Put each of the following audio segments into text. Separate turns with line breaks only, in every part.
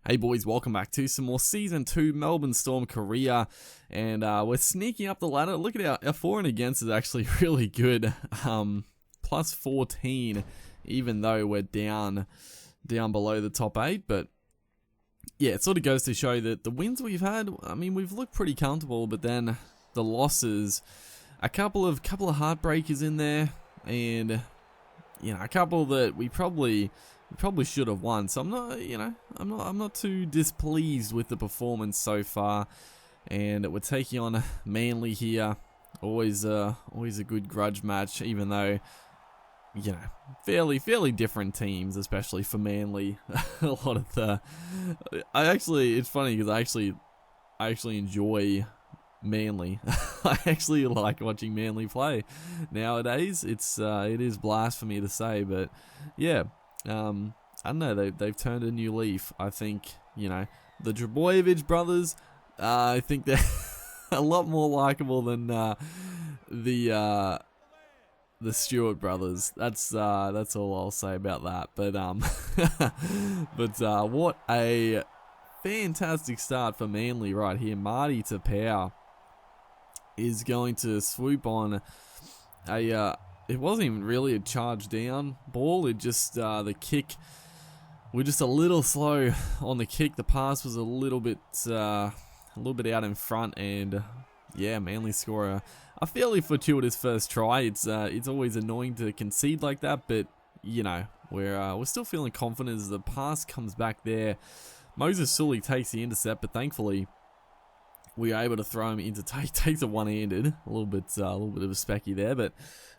Hey boys, welcome back to some more Season 2 Melbourne Storm career, and we're sneaking up the ladder. Look at our for and against is actually really good, plus 14, even though we're down below the top 8, but yeah, it sort of goes to show that the wins we've had, I mean, we've looked pretty comfortable, but then the losses, a couple of heartbreakers in there, and you know, a couple that we probably should have won. So I'm not too displeased with the performance so far. And we're taking on Manly here. Always a good grudge match, even though, you know, fairly different teams, especially for Manly. A lot of the, it's funny because I actually enjoy Manly. I actually like watching Manly play nowadays. It is blasphemy to say, but yeah. I don't know, they've turned a new leaf. I think, you know, the Drabojevic brothers, I think they're a lot more likable than the Stewart brothers. That's all I'll say about that. But what a fantastic start for Manly right here. Marty Tapau is going to swoop on it wasn't even really a charge down ball. It just, the kick, we're just a little slow on the kick. The pass was a little bit out in front, and yeah, Manly score a fairly fortuitous first try. It's always annoying to concede like that, but you know, we're still feeling confident as the pass comes back there. Moses Sully takes the intercept, but thankfully we are able to throw him into takes it one-handed. A little bit of a specky there, but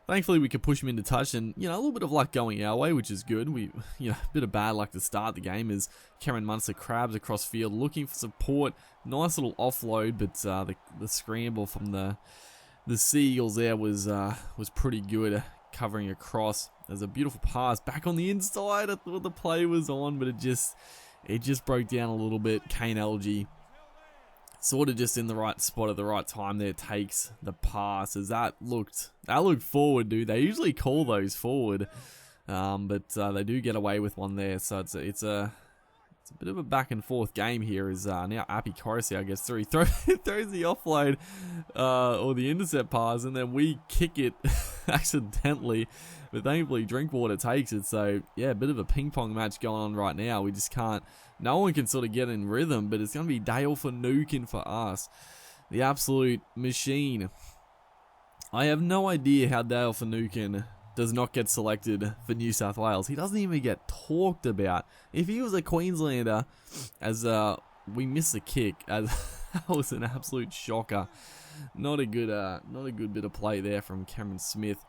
thankfully we could push him into touch, and you know, a little bit of luck going our way, which is good. A bit of bad luck to start the game as Cameron Munster crabs across field looking for support. Nice little offload, but the scramble from the Seagulls there was pretty good, covering across. There's a beautiful pass back on the inside. I thought the play was on, but it just broke down a little bit. Kane Elgey sort of just in the right spot at the right time there, takes the pass, as that looked forward, dude. They usually call those forward, but they do get away with one there. So it's a bit of a back and forth game here. Is now Api Coruscant gets through, throws the offload or the intercept pass, and then we kick it accidentally, but thankfully Drinkwater takes it. So yeah, a bit of a ping pong match going on right now. We just can't. No one can sort of get in rhythm, but it's going to be Dale Finucane for us. The absolute machine. I have no idea how Dale Finucane does not get selected for New South Wales. He doesn't even get talked about. If he was a Queenslander, as we missed the kick, as that was an absolute shocker. Not a good bit of play there from Cameron Smith.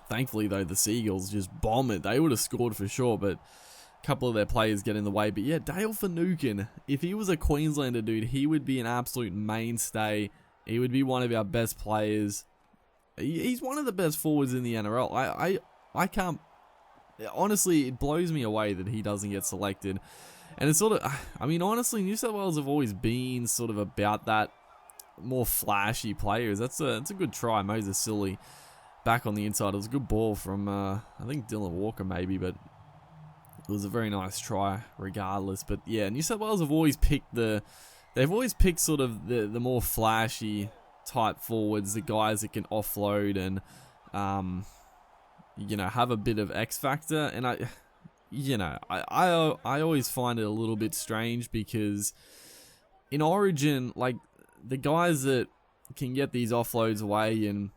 Thankfully, though, the Seagulls just bomb it. They would have scored for sure, but couple of their players get in the way. But yeah, Dale Finucane, if he was a Queenslander, dude, he would be an absolute mainstay. He would be one of our best players. He's one of the best forwards in the NRL. I can't, honestly, it blows me away that he doesn't get selected. And it's sort of, I mean, honestly, New South Wales have always been sort of about that more flashy players. It's a good try. Moses Sully back on the inside. It was a good ball from I think Dylan Walker maybe, but it was a very nice try regardless. But yeah, New South Wales have always picked sort of the more flashy type forwards, the guys that can offload and you know, have a bit of X factor. And I always find it a little bit strange because in Origin, like, the guys that can get these offloads away and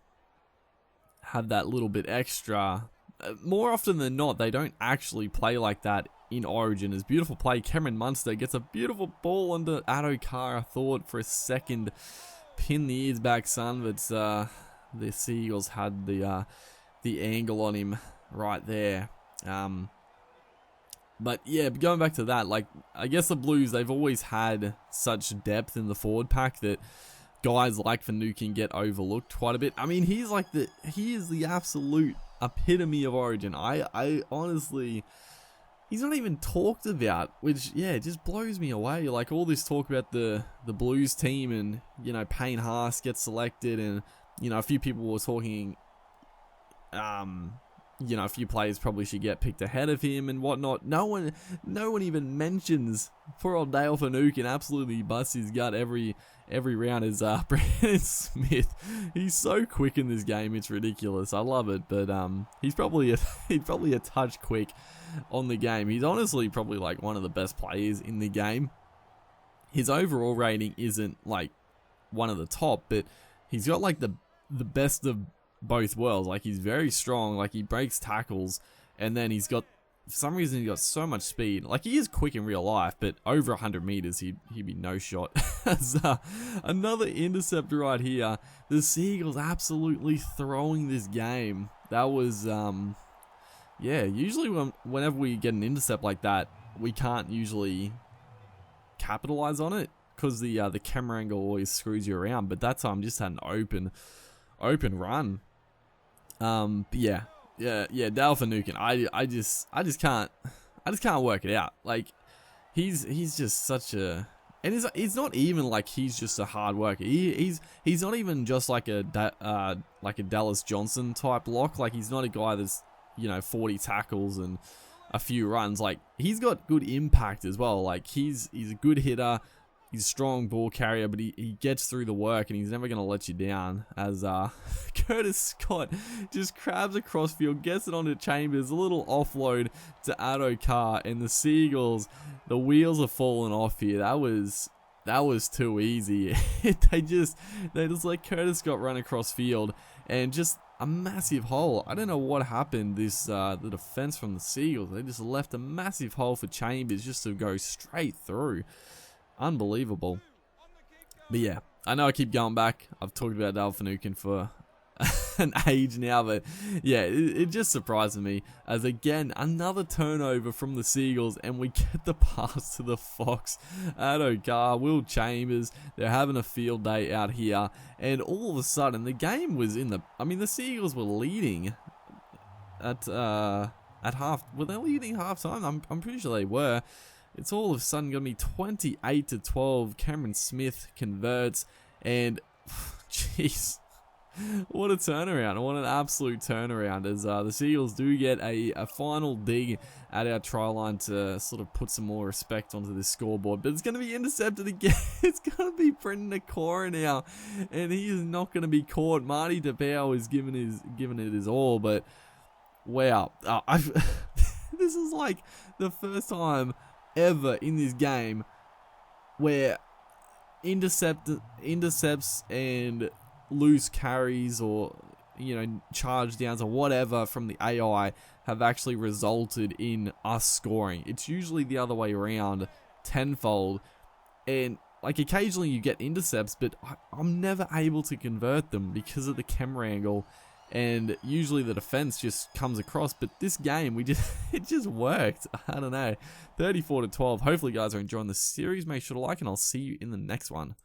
have that little bit extra, more often than not, they don't actually play like that in Origin. As beautiful play, Cameron Munster gets a beautiful ball under Addo-Carr. I thought for a second, pin the ears back, son, but the Seagulls had the angle on him right there. But yeah, going back to that, like, I guess the Blues, they've always had such depth in the forward pack that guys like Finucane get overlooked quite a bit. I mean, he is the absolute epitome of Origin. I honestly, he's not even talked about, which, yeah, it just blows me away. Like, all this talk about the Blues team and, you know, Payne Haas gets selected, and, you know, a few people were talking you know, a few players probably should get picked ahead of him and whatnot. No one even mentions poor old Dale Finucane absolutely busts his gut every round is Brandon Smith. He's so quick in this game, it's ridiculous. I love it, but he's probably a touch quick on the game. He's honestly probably like one of the best players in the game. His overall rating isn't like one of the top, but he's got like the best of both worlds. Like, he's very strong, like he breaks tackles, and then he's got, for some reason, he's got so much speed. Like, he is quick in real life, but over 100 meters, he'd be no shot. Another interceptor right here. The Seagulls absolutely throwing this game. That was, yeah, usually whenever we get an intercept like that, we can't usually capitalize on it, because the camera angle always screws you around, but that time just had an open run. But yeah, Dale Finucane, I just can't work it out. Like, he's just such a, and it's not even like he's just a hard worker. He's not even just like a Dallas Johnson type lock. Like, he's not a guy that's, you know, 40 tackles and a few runs. Like, he's got good impact as well. Like, he's a good hitter. He's a strong ball carrier, but he gets through the work, and he's never going to let you down. As Curtis Scott just crabs across field, gets it onto Chambers, a little offload to Addo Carr, and the Seagulls, the wheels are falling off here. That was too easy. They just let Curtis Scott run across field, and just a massive hole. I don't know what happened. The defense from the Seagulls, they just left a massive hole for Chambers just to go straight through. Unbelievable. But yeah, I know I keep going back. I've talked about Dale Finucane for an age now, but yeah, it just surprises me. As again, another turnover from the Seagulls, and we get the pass to the Fox. Addo Carr, Will Chambers, they're having a field day out here, and all of a sudden, the game was the Seagulls were leading at half. Were they leading halftime? I'm pretty sure they were. It's all of a sudden going to be 28-12. Cameron Smith converts, and jeez, what a turnaround! What an absolute turnaround! As the Seagulls do get a final dig at our try line to sort of put some more respect onto this scoreboard, but it's going to be intercepted again. It's going to be Brendan Nakora now, and he is not going to be caught. Marty DePau is giving it his all, but wow, this is like the first time ever in this game where intercepts and loose carries, or, you know, charge downs or whatever from the AI have actually resulted in us scoring. It's usually the other way around, tenfold, and like occasionally you get intercepts, but I'm never able to convert them because of the camera angle, and usually the defense just comes across. But this game, it just worked. I don't know. 34-12. Hopefully, guys are enjoying the series. Make sure to like, and I'll see you in the next one.